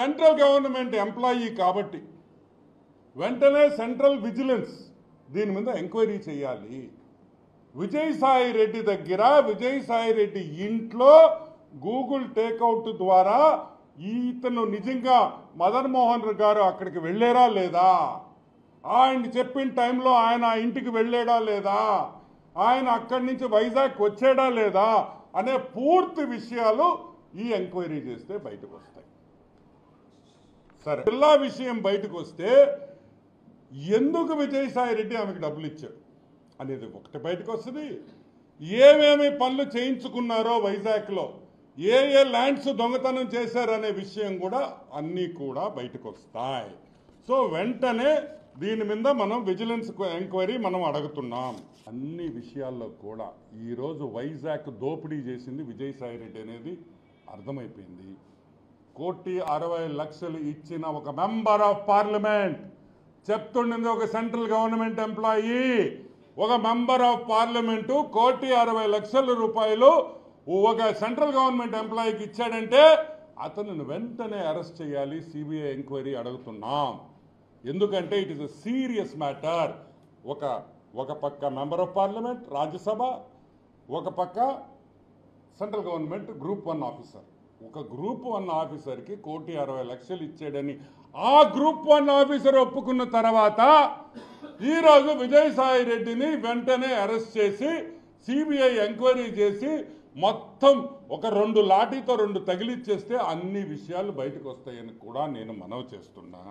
Central government employee కాబట్టి వెంటనే central vigilance దీని మీద ఎంక్వైరీ చేయాలి. విజయసాయి రెడ్డి దగ్గర, విజయసాయి రెడ్డి ఇంట్లో గూగుల్ టేక్అవుట్ ద్వారా ఇతను నిజంగా మదన్ మోహన్ గారు అక్కడికి వెళ్ళారా లేదా, ఆయన చెప్పిన టైంలో ఆయన ఇంటికి వెళ్ళాడా లేదా, ఆయన అక్కడి నుంచి వైజాగ్ వచ్చాడా లేదా అనే పూర్తి విషయాలు ఈ ఎంక్వైరీ చేస్తే బయటకు వస్తాయి. సరే, జిల్లా విషయం బయటకు వస్తే ఎందుకు విజయసాయి రెడ్డి ఆమెకు డబ్బులు ఇచ్చాడు అనేది ఒకటి బయటకు వస్తుంది. ఏమేమి పనులు చేయించుకున్నారో వైజాగ్లో, ఏ ఏ ల్యాండ్స్ దొంగతనం చేశారనే విషయం కూడా అన్నీ కూడా బయటకు వస్తాయి. సో వెంటనే దీని మీద మనం విజిలెన్స్ ఎంక్వైరీ మనం అడుగుతున్నాం. అన్ని విషయాల్లో కూడా ఈరోజు వైజాగ్ దోపిడీ చేసింది విజయసాయి రెడ్డి అనేది అర్థమైపోయింది. 1,60,00,000 ఇచ్చిన ఒక మెంబర్ ఆఫ్ పార్లమెంట్ చెప్తుండింది, ఒక సెంట్రల్ గవర్నమెంట్ ఎంప్లాయీ, ఒక మెంబర్ ఆఫ్ పార్లమెంటు 1,60,00,000 రూపాయలు ఒక సెంట్రల్ గవర్నమెంట్ ఎంప్లాయీకి ఇచ్చాడంటే అతను వెంటనే అరెస్ట్ చేయాలి. సిబిఐ ఎంక్వైరీ అడుగుతున్నాం. ఎందుకంటే it is a serious matter. ఒక పక్క మెంబర్ ఆఫ్ పార్లమెంట్ రాజ్యసభ, ఒక పక్క సెంట్రల్ గవర్నమెంట్ గ్రూప్ 1 ఆఫీసర్. ఒక గ్రూప్ 1 ఆఫీసర్కి 1,60,00,000 ఇచ్చాడని ఆ గ్రూప్ 1 ఆఫీసర్ ఒప్పుకున్న తర్వాత ఈరోజు విజయసాయి రెడ్డిని వెంటనే అరెస్ట్ చేసి సిబిఐ ఎంక్వైరీ చేసి మొత్తం ఒక 2 లాఠీతో 2 తగిలిచ్చేస్తే అన్ని విషయాలు బయటకు వస్తాయని కూడా నేను మనవి చేస్తున్నా.